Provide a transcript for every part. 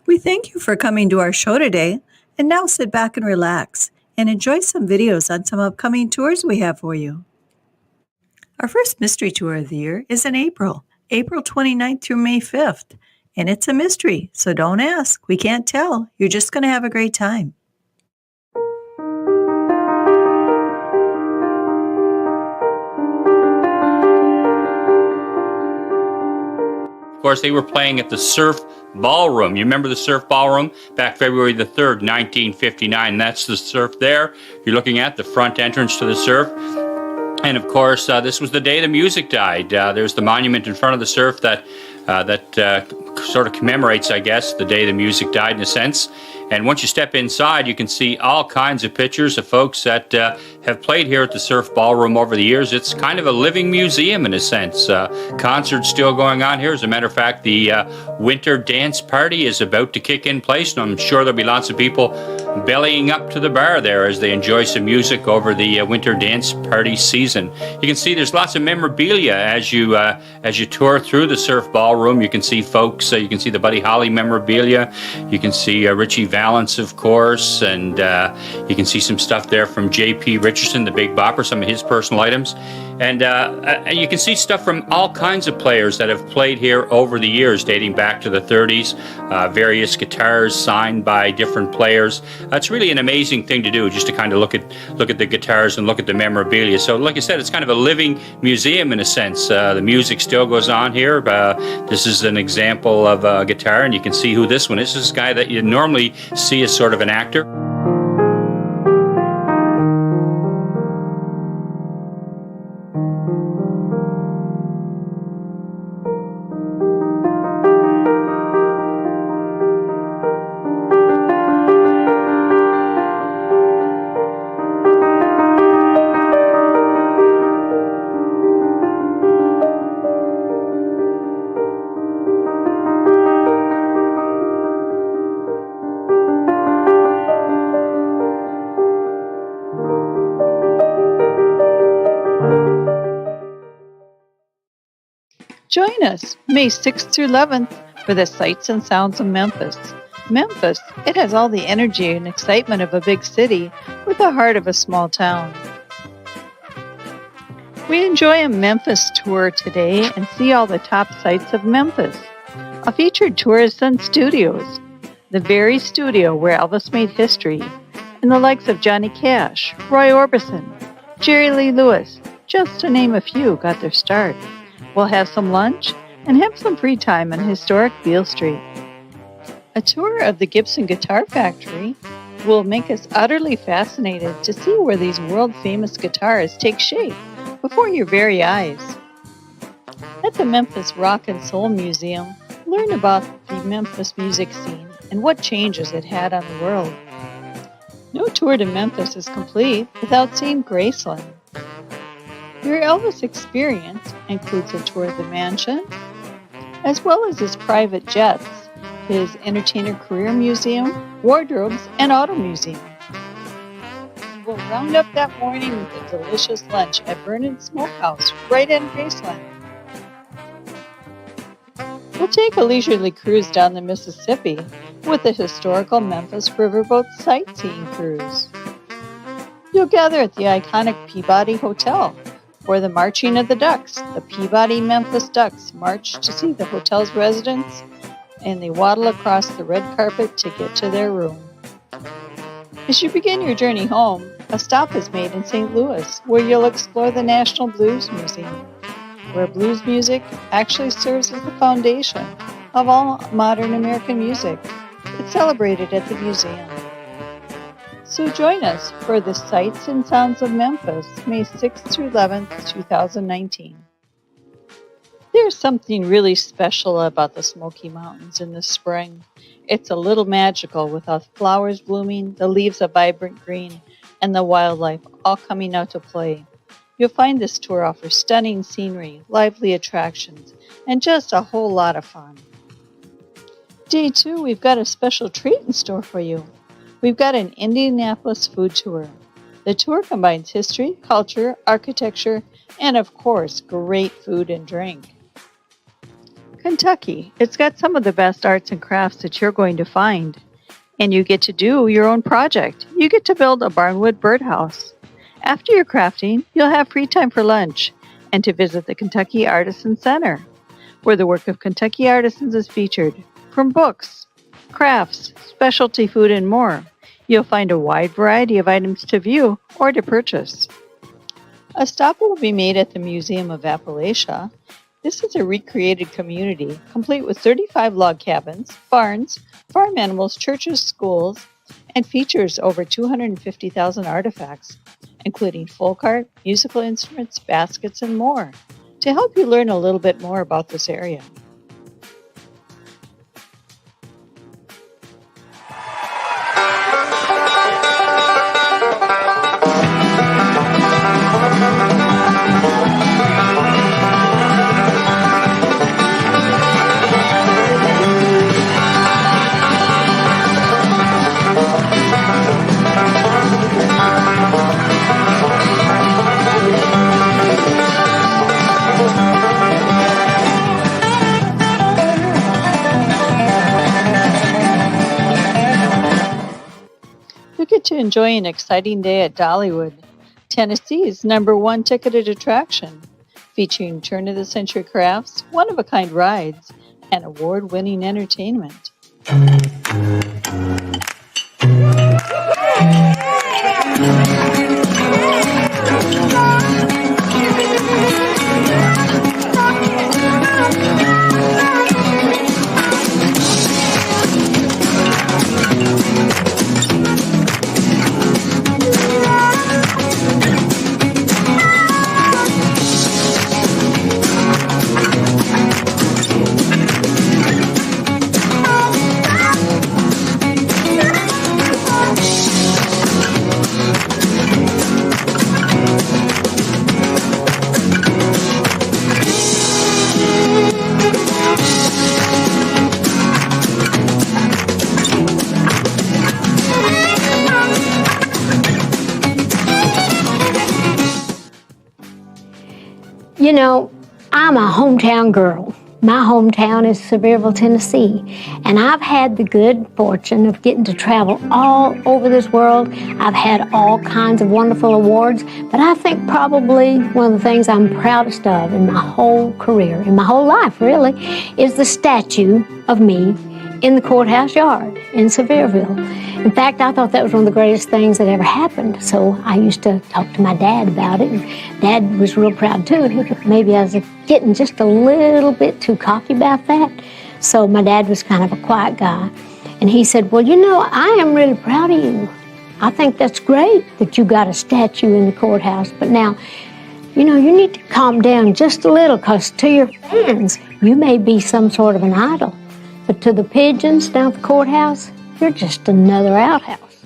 We thank you for coming to our show today. And now sit back and relax and enjoy some videos on some upcoming tours we have for you. Our first mystery tour of the year is in April 29th through May 5th. And it's a mystery, so don't ask. We can't tell. You're just going to have a great time. Of course, they were playing at the Surf Ballroom. You remember the Surf Ballroom? Back February the 3rd, 1959. That's the Surf there. You're looking at the front entrance to the Surf. And of course, this was the day the music died. There's the monument in front of the Surf that sort of commemorates, I guess, the day the music died in a sense. And once you step inside, you can see all kinds of pictures of folks that have played here at the Surf Ballroom over the years. It's kind of a living museum in a sense. Concerts still going on here. As a matter of fact, the winter dance party is about to kick in place, and I'm sure there'll be lots of people bellying up to the bar there as they enjoy some music over the winter dance party season. You can see there's lots of memorabilia as you tour through the Surf Ballroom. You can see folks, you can see the Buddy Holly memorabilia. You can see Richie Valens, of course, and you can see some stuff there from J.P. Richardson, the Big Bopper, some of his personal items. And you can see stuff from all kinds of players that have played here over the years, dating back to the 30s, various guitars signed by different players. It's really an amazing thing to do, just to kind of look at the guitars and look at the memorabilia. So like I said, it's kind of a living museum in a sense. The music still goes on here. This is an example of a guitar, and you can see who this one is. This is a guy that you normally see as sort of an actor. Join us May 6th through 11th for the Sights and Sounds of Memphis. Memphis, it has all the energy and excitement of a big city with the heart of a small town. We enjoy a Memphis tour today and see all the top sights of Memphis. A featured tour is Sun Studios, the very studio where Elvis made history, and the likes of Johnny Cash, Roy Orbison, Jerry Lee Lewis, just to name a few, got their start. We'll have some lunch and have some free time on historic Beale Street. A tour of the Gibson Guitar Factory will make us utterly fascinated to see where these world-famous guitars take shape before your very eyes. At the Memphis Rock and Soul Museum, learn about the Memphis music scene and what changes it had on the world. No tour to Memphis is complete without seeing Graceland. Your Elvis experience includes a tour of the mansion, as well as his private jets, his entertainer career museum, wardrobes, and auto museum. We'll round up that morning with a delicious lunch at Vernon Smokehouse, right in Graceland. We'll take a leisurely cruise down the Mississippi with the historical Memphis Riverboat Sightseeing Cruise. You'll gather at the iconic Peabody Hotel for the Marching of the Ducks. The Peabody Memphis Ducks march to see the hotel's residents, and they waddle across the red carpet to get to their room. As you begin your journey home, a stop is made in St. Louis, where you'll explore the National Blues Museum, where blues music actually serves as the foundation of all modern American music. It's celebrated at the museum. So join us for the Sights and Sounds of Memphis, May 6th through 11th, 2019. There's something really special about the Smoky Mountains in the spring. It's a little magical with the flowers blooming, the leaves a vibrant green, and the wildlife all coming out to play. You'll find this tour offers stunning scenery, lively attractions, and just a whole lot of fun. Day 2, we've got a special treat in store for you. We've got an Indianapolis food tour. The tour combines history, culture, architecture, and of course, great food and drink. Kentucky. It's got some of the best arts and crafts that you're going to find. And you get to do your own project. You get to build a barnwood birdhouse. After your crafting, you'll have free time for lunch and to visit the Kentucky Artisan Center, where the work of Kentucky artisans is featured. From books, crafts, specialty food, and more, you'll find a wide variety of items to view or to purchase. A stop will be made at the Museum of Appalachia. This is a recreated community, complete with 35 log cabins, barns, farm animals, churches, schools, and features over 250,000 artifacts, including folk art, musical instruments, baskets, and more, to help you learn a little bit more about this area. You get to enjoy an exciting day at Dollywood, Tennessee's #1 ticketed attraction, featuring turn-of-the-century crafts, one-of-a-kind rides, and award-winning entertainment. You know, I'm a hometown girl. My hometown is Sevierville, Tennessee, and I've had the good fortune of getting to travel all over this world. I've had all kinds of wonderful awards, but I think probably one of the things I'm proudest of in my whole career, in my whole life really, is the statue of me in the courthouse yard in Sevierville. In fact, I thought that was one of the greatest things that ever happened. So I used to talk to my dad about it, and Dad was real proud too. He thought maybe I was getting just a little bit too cocky about that. So my dad was kind of a quiet guy. And he said, well, you know, I am really proud of you. I think that's great that you got a statue in the courthouse. But now, you know, you need to calm down just a little, because to your fans, you may be some sort of an idol. But to the pigeons down at the courthouse, you're just another outhouse.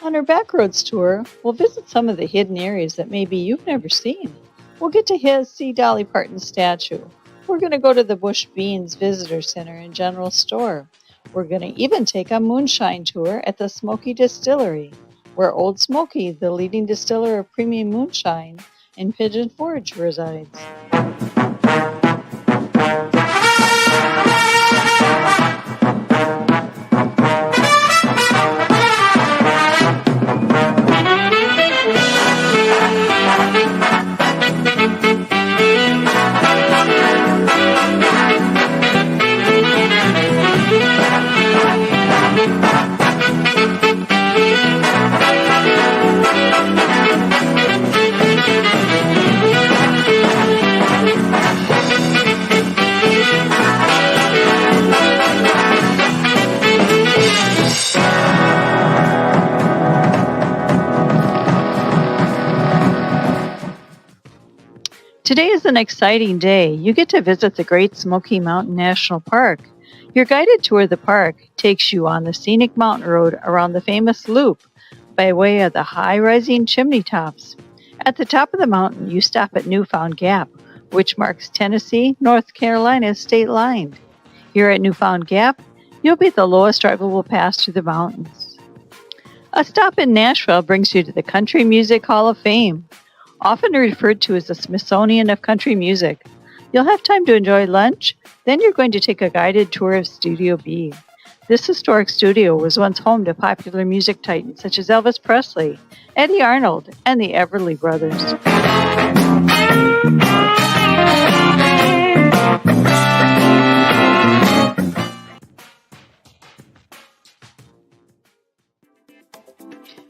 On our Backroads tour, we'll visit some of the hidden areas that maybe you've never seen. We'll get to see Dolly Parton's statue. We're going to go to the Bush Beans Visitor Center and General Store. We're going to even take a moonshine tour at the Smoky Distillery, where Old Smoky, the leading distiller of premium moonshine in Pigeon Forge, resides. Today is an exciting day. You get to visit the Great Smoky Mountain National Park. Your guided tour of the park takes you on the scenic mountain road around the famous loop by way of the high-rising chimney tops. At the top of the mountain, you stop at Newfound Gap, which marks Tennessee, North Carolina's state line. Here at Newfound Gap, you'll be at the lowest drivable pass through the mountains. A stop in Nashville brings you to the Country Music Hall of Fame, often referred to as the Smithsonian of Country Music. You'll have time to enjoy lunch, then you're going to take a guided tour of Studio B. This historic studio was once home to popular music titans such as Elvis Presley, Eddie Arnold, and the Everly Brothers.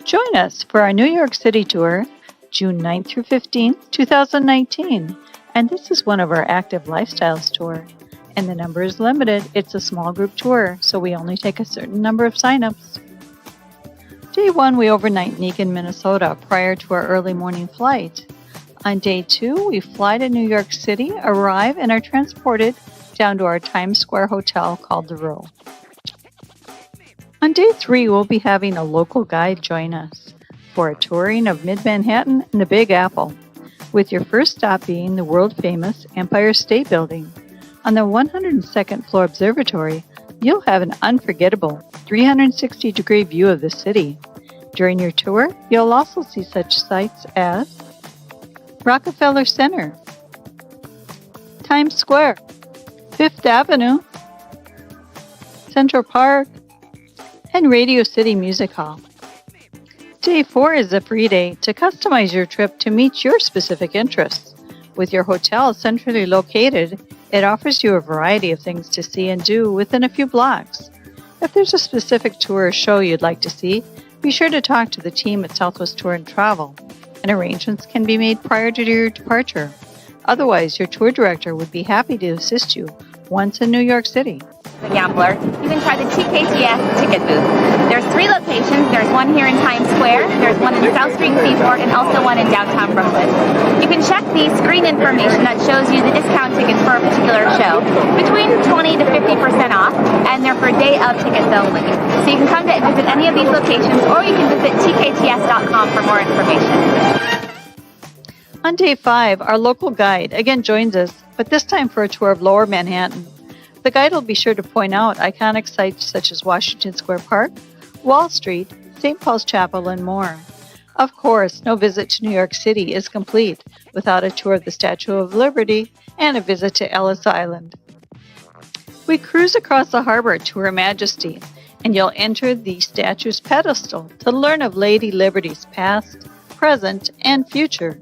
Join us for our New York City tour, June 9th through 15th, 2019. And this is one of our Active Lifestyles tour. And the number is limited. It's a small group tour, so we only take a certain number of signups. Day 1, we overnight in Eagan, Minnesota prior to our early morning flight. On day 2, we fly to New York City, arrive, and are transported down to our Times Square hotel called The Row. On day 3, we'll be having a local guide join us for a touring of Mid-Manhattan and the Big Apple, with your first stop being the world-famous Empire State Building. On the 102nd floor observatory, you'll have an unforgettable 360-degree view of the city. During your tour, you'll also see such sights as Rockefeller Center, Times Square, Fifth Avenue, Central Park, and Radio City Music Hall. Day 4 is a free day to customize your trip to meet your specific interests. With your hotel centrally located, it offers you a variety of things to see and do within a few blocks. If there's a specific tour or show you'd like to see, be sure to talk to the team at Southwest Tour and Travel, and arrangements can be made prior to your departure. Otherwise, your tour director would be happy to assist you once in New York City. The Gambler, you can try the TKTS ticket booth. There's 3 locations. There's one here in Times Square, there's one in South Street Seaport, and also one in downtown Brooklyn. You can check the screen information that shows you the discount tickets for a particular show, between 20 to 50% off, and they're for day of tickets only. So you can come to visit any of these locations, or you can visit tkts.com for more information. On day 5, our local guide again joins us, but this time for a tour of Lower Manhattan. The guide will be sure to point out iconic sites such as Washington Square Park, Wall Street, St. Paul's Chapel, and more. Of course, no visit to New York City is complete without a tour of the Statue of Liberty and a visit to Ellis Island. We cruise across the harbor to Her Majesty, and you'll enter the statue's pedestal to learn of Lady Liberty's past, present, and future.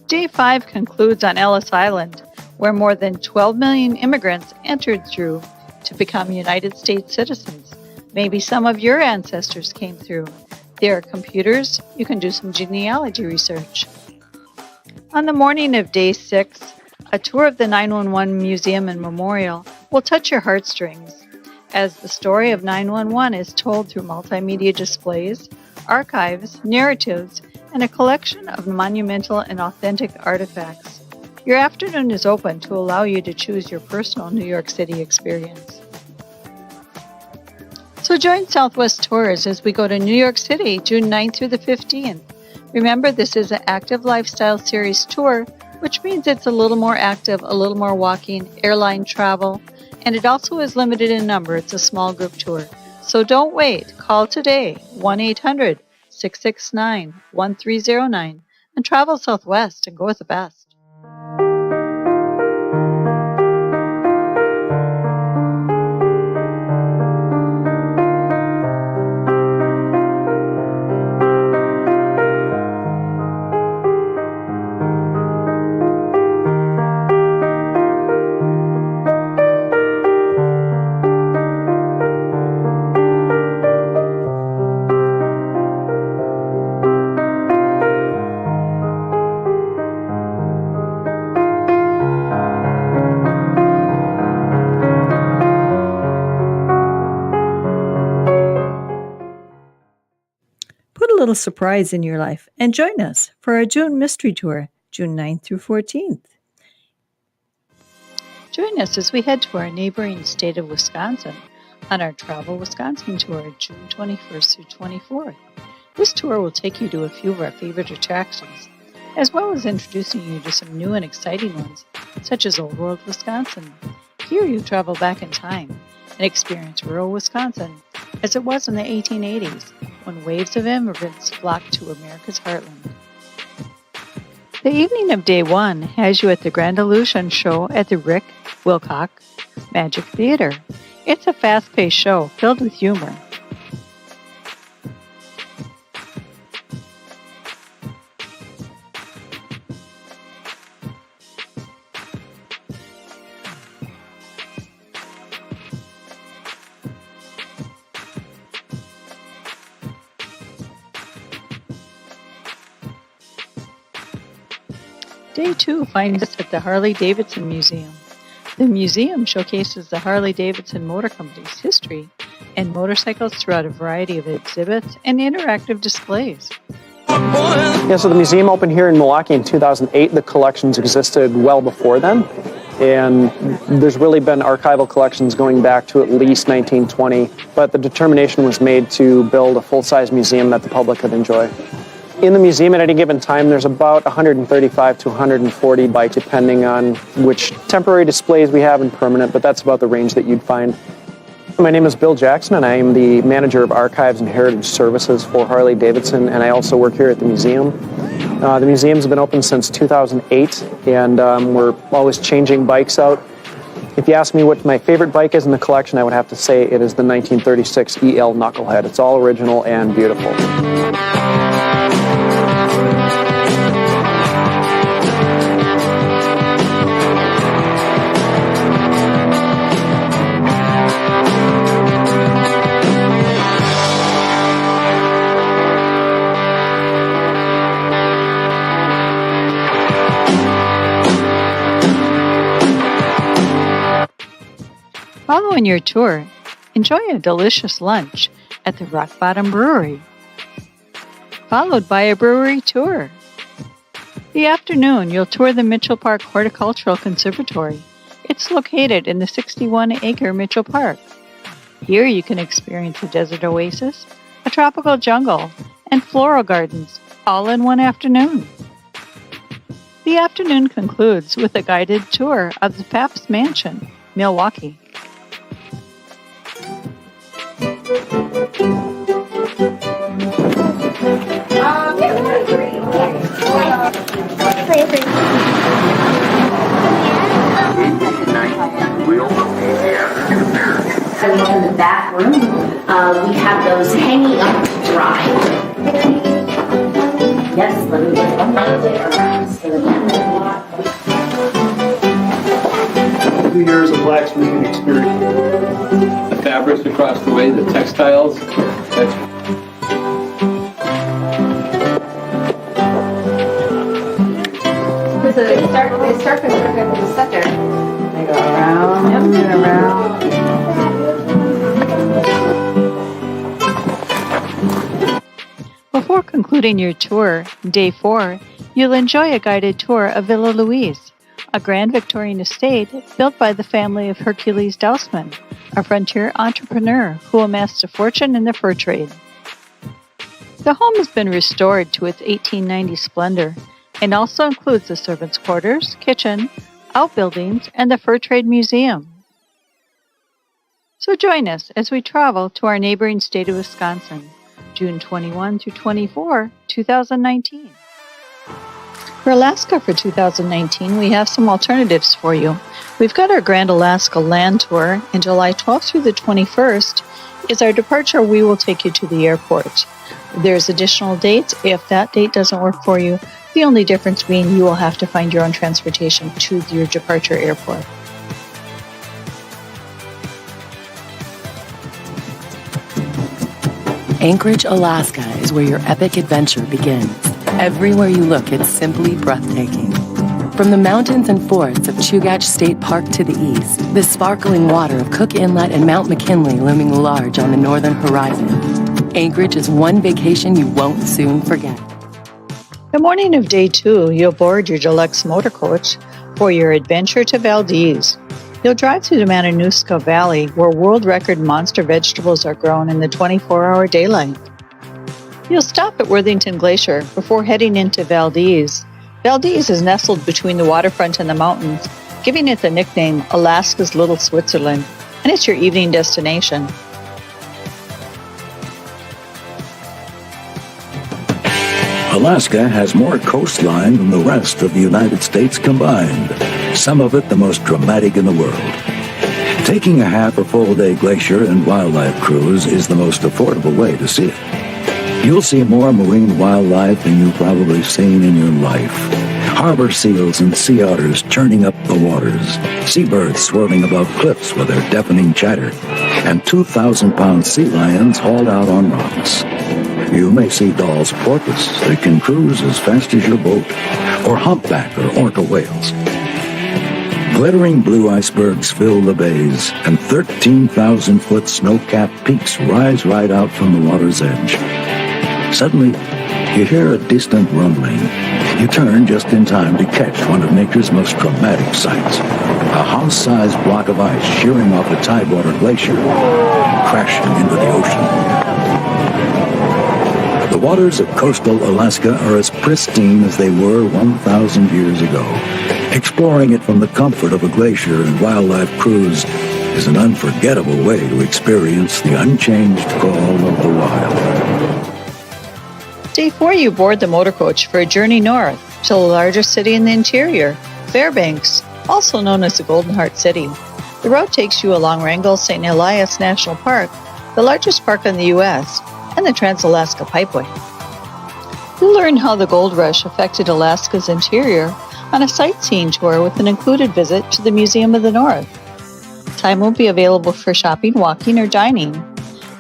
Day 5 concludes on Ellis Island, where more than 12 million immigrants entered through to become United States citizens. Maybe some of your ancestors came through. There are computers. You can do some genealogy research. On the morning of day 6, a tour of the 911 Museum and Memorial will touch your heartstrings, as the story of 911 is told through multimedia displays, archives, narratives, and a collection of monumental and authentic artifacts. Your afternoon is open to allow you to choose your personal New York City experience. So join Southwest Tours as we go to New York City, June 9th through the 15th. Remember, this is an Active Lifestyle Series tour, which means it's a little more active, a little more walking, airline travel, and it also is limited in number. It's a small group tour. So don't wait. Call today, 1-800-669-1309, and travel Southwest and go with the best. Little surprise in your life and join us for our June Mystery Tour, June 9th through 14th. Join us as we head to our neighboring state of Wisconsin on our Travel Wisconsin Tour, June 21st through 24th. This tour will take you to a few of our favorite attractions, as well as introducing you to some new and exciting ones, such as Old World, Wisconsin. Here you travel back in time and experience rural Wisconsin as it was in the 1880s, when waves of immigrants flocked to America's heartland. The evening of day 1 has you at the Grand Illusion show at the Rick Wilcock Magic Theater. It's a fast-paced show filled with humor. Day 2 finds us at the Harley-Davidson Museum. The museum showcases the Harley-Davidson Motor Company's history and motorcycles throughout a variety of exhibits and interactive displays. Yeah, so the museum opened here in Milwaukee in 2008. The collections existed well before then, and there's really been archival collections going back to at least 1920, but the determination was made to build a full-size museum that the public could enjoy. In the museum at any given time, there's about 135 to 140 bikes, depending on which temporary displays we have and permanent, but that's about the range that you'd find. My name is Bill Jackson, and I am the manager of Archives and Heritage Services for Harley-Davidson, and I also work here at the museum. The museum's been open since 2008, and we're always changing bikes out. If you ask me what my favorite bike is in the collection, I would have to say it is the 1936 EL Knucklehead. It's all original and beautiful. Following your tour, enjoy a delicious lunch at the Rock Bottom Brewery, followed by a brewery tour. The afternoon, you'll tour the Mitchell Park Horticultural Conservatory. It's located in the 61-acre Mitchell Park. Here you can experience a desert oasis, a tropical jungle, and floral gardens, all in one afternoon. The afternoon concludes with a guided tour of the Pabst Mansion, Milwaukee. So in the back room, we have those hanging up to dry. Yes, let me get them around to the back. 2 years of blacksmithing experience. The fabrics across the way, the textiles, They start with the center. They go around and around. Before concluding your tour, day 4, you'll enjoy a guided tour of Villa Louise, a grand Victorian estate built by the family of Hercules Dousman, a frontier entrepreneur who amassed a fortune in the fur trade. The home has been restored to its 1890 splendor and also includes the servants' quarters, kitchen, outbuildings, and the Fur Trade Museum. So join us as we travel to our neighboring state of Wisconsin, June 21 through 24, 2019. For Alaska for 2019, we have some alternatives for you. We've got our Grand Alaska Land Tour, and July 12th through the 21st is our departure. We will take you to the airport. There's additional dates if that date doesn't work for you. The only difference being you will have to find your own transportation to your departure airport. Anchorage, Alaska is where your epic adventure begins. Everywhere you look, it's simply breathtaking. From the mountains and forests of Chugach State Park to the east, the sparkling water of Cook Inlet and Mount McKinley looming large on the northern horizon, Anchorage is one vacation you won't soon forget. The morning of day 2, you'll board your deluxe motor coach for your adventure to Valdez. You'll drive through the Matanuska Valley, where world record monster vegetables are grown in the 24-hour daylight. You'll stop at Worthington Glacier before heading into Valdez. Valdez is nestled between the waterfront and the mountains, giving it the nickname Alaska's Little Switzerland, and it's your evening destination. Alaska has more coastline than the rest of the United States combined, some of it the most dramatic in the world. Taking a half or full day glacier and wildlife cruise is the most affordable way to see it. You'll see more marine wildlife than you've probably seen in your life. Harbor seals and sea otters churning up the waters, seabirds swirling above cliffs with their deafening chatter, and 2,000-pound sea lions hauled out on rocks. You may see Dall's porpoise that can cruise as fast as your boat, or humpback or orca whales. Glittering blue icebergs fill the bays, and 13,000-foot snow-capped peaks rise right out from the water's edge. Suddenly, you hear a distant rumbling. You turn just in time to catch one of nature's most dramatic sights. A house-sized block of ice shearing off a tidewater glacier, crashing into the ocean. The waters of coastal Alaska are as pristine as they were 1,000 years ago. Exploring it from the comfort of a glacier and wildlife cruise is an unforgettable way to experience the unchanged call of the wild. Day 4, you board the motor coach for a journey north to the largest city in the interior, Fairbanks, also known as the Golden Heart City. The route takes you along Wrangell-St. Elias National Park, the largest park in the U.S., and the Trans-Alaska Pipeway. You learn how the gold rush affected Alaska's interior on a sightseeing tour with an included visit to the Museum of the North. Time will be available for shopping, walking, or dining.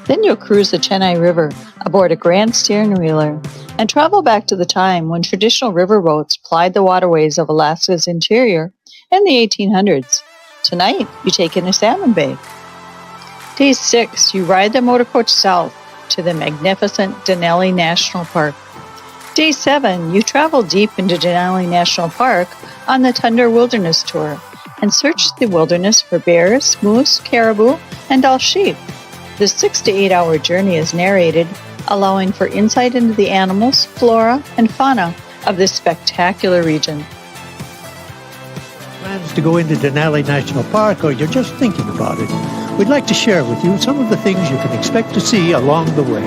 Then you'll cruise the Chennai River aboard a grand stern wheeler and travel back to the time when traditional riverboats plied the waterways of Alaska's interior in the 1800s. Tonight, you take in a salmon bake. Day 6, you ride the motor coach south to the magnificent Denali National Park. Day 7, you travel deep into Denali National Park on the Tundra Wilderness Tour and search the wilderness for bears, moose, caribou, and Dall sheep. This 6 to 8 hour journey is narrated, allowing for insight into the animals, flora, and fauna of this spectacular region. Plans to go into Denali National Park, or you're just thinking about it, we'd like to share with you some of the things you can expect to see along the way.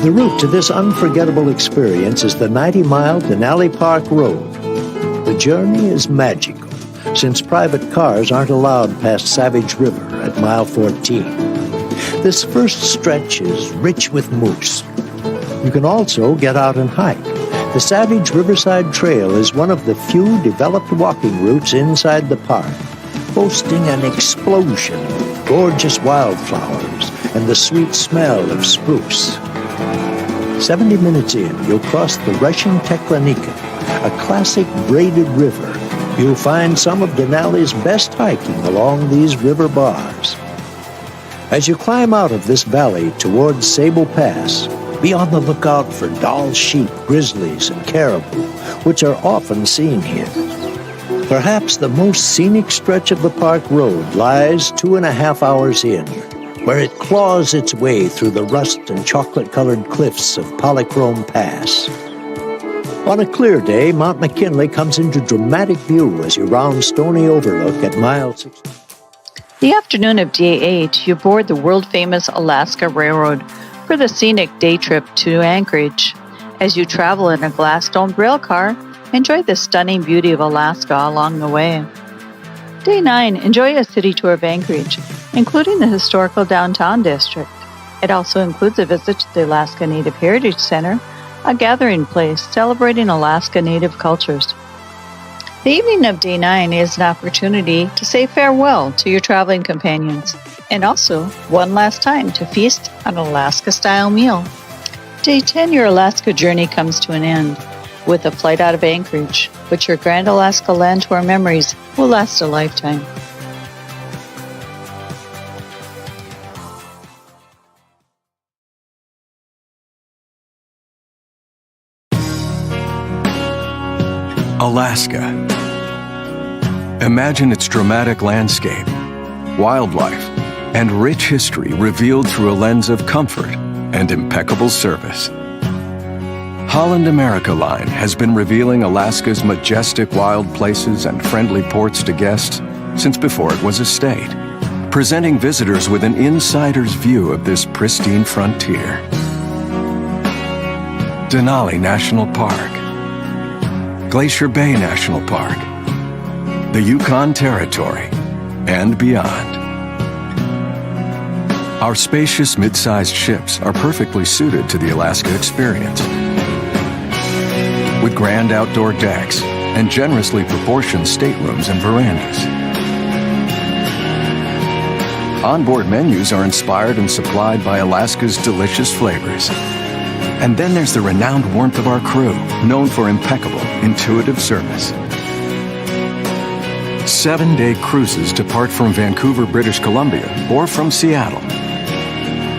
The route to this unforgettable experience is the 90-mile Denali Park Road. The journey is magical, since private cars aren't allowed past Savage River at mile 14. This first stretch is rich with moose. You can also get out and hike. The Savage Riverside Trail is one of the few developed walking routes inside the park, boasting an explosion of gorgeous wildflowers and the sweet smell of spruce. 70 minutes in, you'll cross the Russian Teklanika, a classic braided river. You'll find some of Denali's best hiking along these river bars. As you climb out of this valley towards Sable Pass, be on the lookout for Dall sheep, grizzlies, and caribou, which are often seen here. Perhaps the most scenic stretch of the park road lies 2.5 hours in, where it claws its way through the rust and chocolate-colored cliffs of Polychrome Pass. On a clear day, Mount McKinley comes into dramatic view as you round Stony Overlook at mile 16. The afternoon of Day 8, you board the world-famous Alaska Railroad for the scenic day trip to Anchorage. As you travel in a glass-domed railcar, enjoy the stunning beauty of Alaska along the way. Day 9, enjoy a city tour of Anchorage, including the historical downtown district. It also includes a visit to the Alaska Native Heritage Center, a gathering place celebrating Alaska Native cultures. The evening of Day 9 is an opportunity to say farewell to your traveling companions, and also one last time to feast on an Alaska-style meal. Day 10, your Alaska journey comes to an end with a flight out of Anchorage, but your Grand Alaska Land Tour memories will last a lifetime. Alaska. Imagine its dramatic landscape, wildlife, and rich history revealed through a lens of comfort and impeccable service. Holland America Line has been revealing Alaska's majestic wild places and friendly ports to guests since before it was a state, presenting visitors with an insider's view of this pristine frontier. Denali National Park, Glacier Bay National Park, the Yukon Territory, and beyond. Our spacious mid-sized ships are perfectly suited to the Alaska experience. With grand outdoor decks and generously proportioned staterooms and verandas. Onboard menus are inspired and supplied by Alaska's delicious flavors. And then there's the renowned warmth of our crew, known for impeccable, intuitive service. 7-day cruises depart from Vancouver, British Columbia, or from Seattle.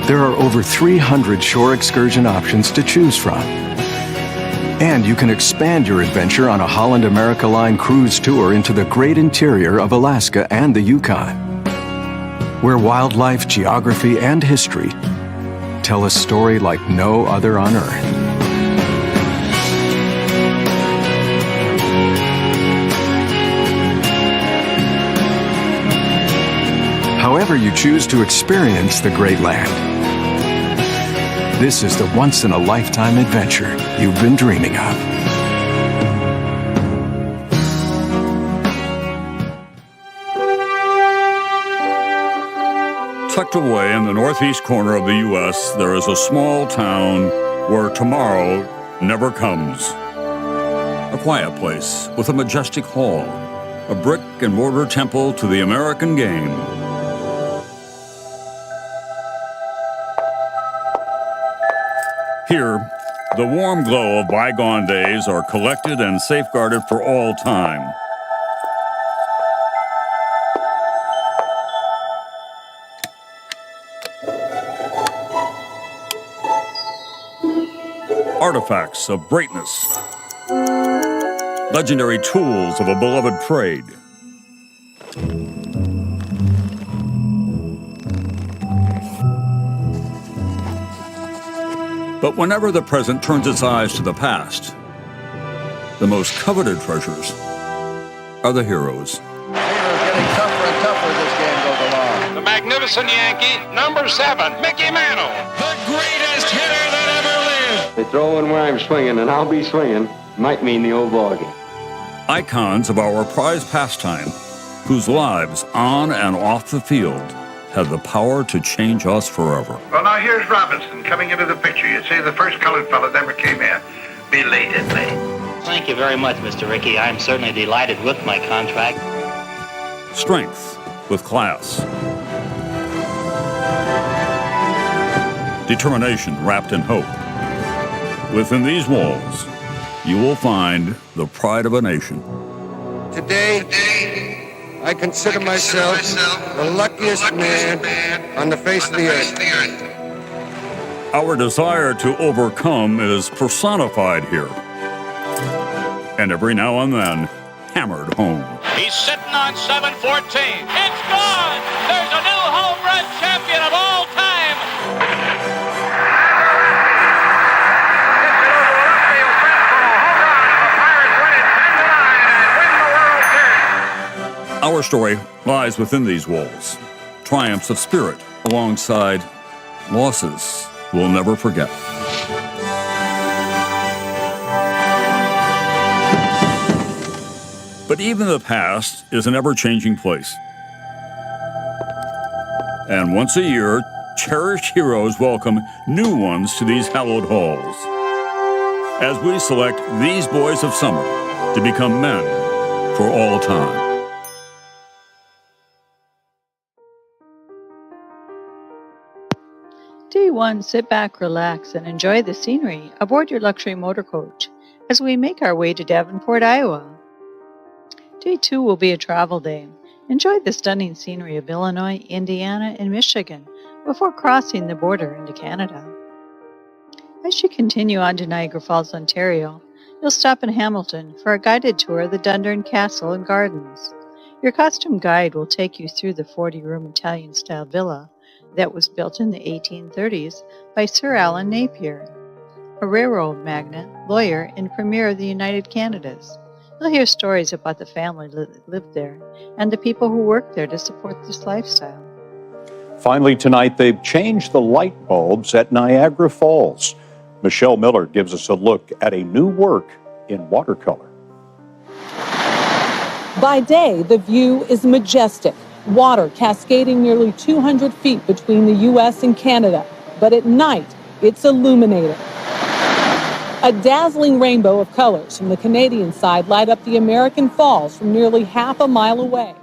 There are over 300 shore excursion options to choose from. And you can expand your adventure on a Holland America Line cruise tour into the great interior of Alaska and the Yukon, where wildlife, geography, and history tell a story like no other on Earth. However you choose to experience the Great Land, this is the once-in-a-lifetime adventure you've been dreaming of. Tucked away in the northeast corner of the U.S., there is a small town where tomorrow never comes. A quiet place with a majestic hall, a brick and mortar temple to the American game. Here, the warm glow of bygone days are collected and safeguarded for all time. Artifacts of greatness, legendary tools of a beloved trade. But whenever the present turns its eyes to the past, the most coveted treasures are the heroes. Getting tougher and tougher as this game goes along. The magnificent Yankee, number 7, Mickey Mantle, the greatest hitter that ever lived. They throw in where I'm swinging, and I'll be swinging, might mean the old ball game. Icons of our prized pastime, whose lives on and off the field have the power to change us forever. Well, now here's Robinson coming into the picture. You'd say the first colored fellow that ever came in, belatedly. Thank you very much, Mr. Rickey. I'm certainly delighted with my contract. Strength with class. Determination wrapped in hope. Within these walls, you will find the pride of a nation. Today, I consider myself the luckiest man on the face of the earth. Our desire to overcome is personified here. And every now and then, hammered home. He's sitting on 714. It's gone! There's a new home run champion of all time! Our story lies within these walls. Triumphs of spirit alongside losses we'll never forget. But even the past is an ever-changing place. And once a year, cherished heroes welcome new ones to these hallowed halls. As we select these boys of summer to become men for all time. Day 1, sit back, relax, and enjoy the scenery aboard your luxury motor coach as we make our way to Davenport, Iowa. Day 2 will be a travel day. Enjoy the stunning scenery of Illinois, Indiana, and Michigan before crossing the border into Canada. As you continue on to Niagara Falls, Ontario, you'll stop in Hamilton for a guided tour of the Dundurn Castle and Gardens. Your costume guide will take you through the 40-room Italian-style villa that was built in the 1830s by Sir Allan Napier, a railroad magnate, lawyer, and premier of the United Canadas. You'll hear stories about the family that lived there and the people who worked there to support this lifestyle. Finally, tonight, they've changed the light bulbs at Niagara Falls. Michelle Miller gives us a look at a new work in watercolor. By day, the view is majestic, water cascading nearly 200 feet between the U.S. and Canada. But at night, it's illuminating. A dazzling rainbow of colors from the Canadian side light up the American Falls from nearly half a mile away.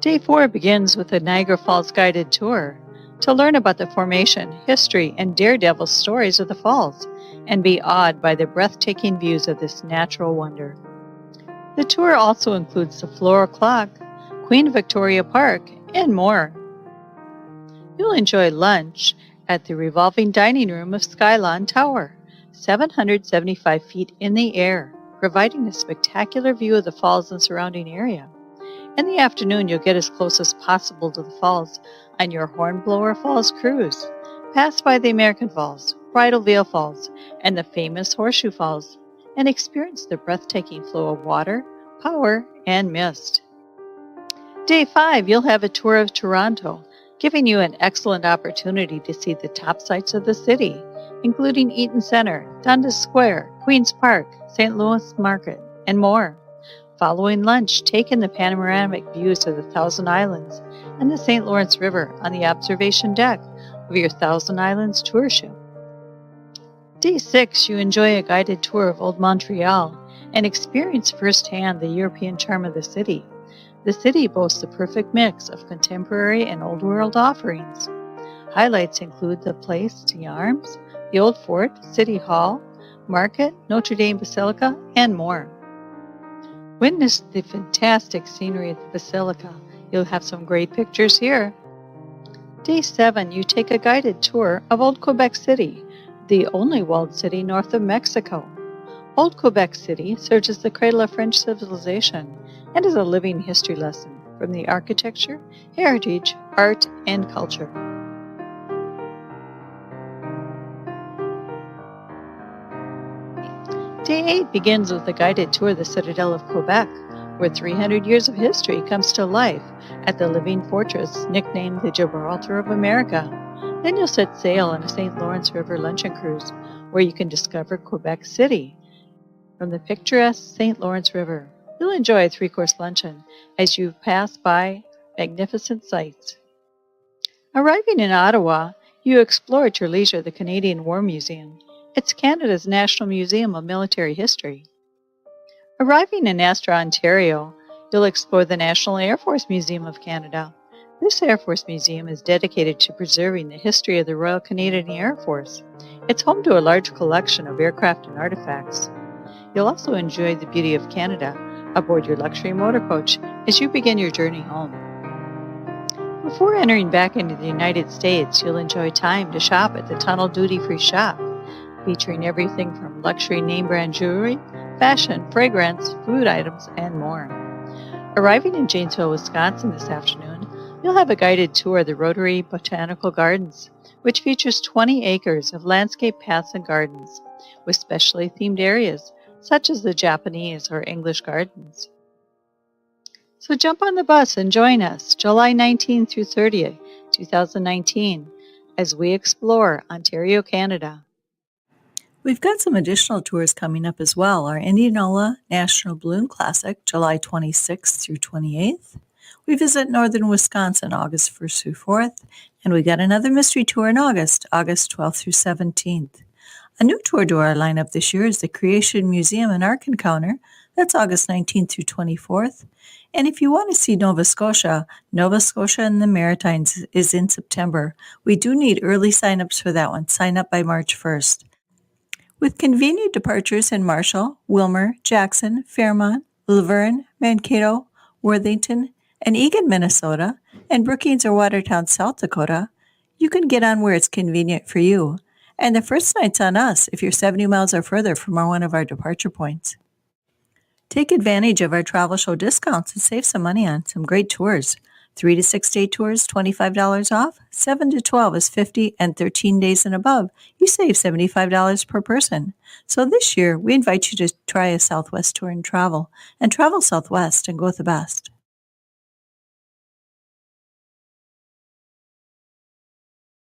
Day 4 begins with a Niagara Falls guided tour to learn about the formation, history, and daredevil stories of the falls and be awed by the breathtaking views of this natural wonder. The tour also includes the Floral Clock, Queen Victoria Park, and more. You'll enjoy lunch at the revolving dining room of Skylon Tower, 775 feet in the air, providing a spectacular view of the falls and surrounding area. In the afternoon, you'll get as close as possible to the falls on your Hornblower Falls cruise. Pass by the American Falls, Bridal Veil Falls, and the famous Horseshoe Falls, and experience the breathtaking flow of water, power, and mist. Day 5, you'll have a tour of Toronto, giving you an excellent opportunity to see the top sights of the city, including Eaton Center, Dundas Square, Queen's Park, St. Louis Market, and more. Following lunch, take in the panoramic views of the Thousand Islands and the St. Lawrence River on the observation deck of your Thousand Islands tour ship. Day 6, you enjoy a guided tour of Old Montreal and experience firsthand the European charm of the city. The city boasts a perfect mix of contemporary and old world offerings. Highlights include the Place d'Armes, the Old Fort, City Hall, Market, Notre Dame Basilica, and more. Witness the fantastic scenery of the Basilica. You'll have some great pictures here. Day 7, you take a guided tour of Old Quebec City, the only walled city north of Mexico. Old Quebec City serves as the cradle of French civilization and is a living history lesson from the architecture, heritage, art, and culture. Day 8 begins with a guided tour of the Citadel of Quebec, where 300 years of history comes to life at the living fortress nicknamed the Gibraltar of America. Then you'll set sail on a St. Lawrence River luncheon cruise, where you can discover Quebec City from the picturesque St. Lawrence River. You'll enjoy a 3-course luncheon as you pass by magnificent sights. Arriving in Ottawa, you explore at your leisure the Canadian War Museum. It's Canada's National Museum of Military History. Arriving in Astra, Ontario, you'll explore the National Air Force Museum of Canada. This Air Force Museum is dedicated to preserving the history of the Royal Canadian Air Force. It's home to a large collection of aircraft and artifacts. You'll also enjoy the beauty of Canada aboard your luxury motor coach as you begin your journey home. Before entering back into the United States, you'll enjoy time to shop at the Tunnel Duty Free Shop, featuring everything from luxury name brand jewelry, fashion, fragrance, food items, and more. Arriving in Janesville, Wisconsin this afternoon, you'll have a guided tour of the Rotary Botanical Gardens, which features 20 acres of landscape paths and gardens, with specially themed areas such as the Japanese or English gardens. So jump on the bus and join us July 19th through 30th, 2019, as we explore Ontario, Canada. We've got some additional tours coming up as well. Our Indianola National Balloon Classic, July 26th through 28th. We visit northern Wisconsin, August 1st through 4th. And we got another mystery tour in August 12th through 17th. A new tour to our lineup this year is the Creation Museum and Ark Encounter. That's August 19th through 24th. And if you want to see Nova Scotia and the Maritimes is in September. We do need early signups for that one. Sign up by March 1st. With convenient departures in Marshall, Wilmer, Jackson, Fairmont, Laverne, Mankato, Worthington, and Eagan, Minnesota, and Brookings or Watertown, South Dakota, you can get on where it's convenient for you. And the first night's on us if you're 70 miles or further from one of our departure points. Take advantage of our travel show discounts and save some money on some great tours. 3 to 6 day tours, $25 off. 7 to 12 is $50, and 13 days and above, you save $75 per person. So this year, we invite you to try a Southwest tour and travel Southwest and go with the best.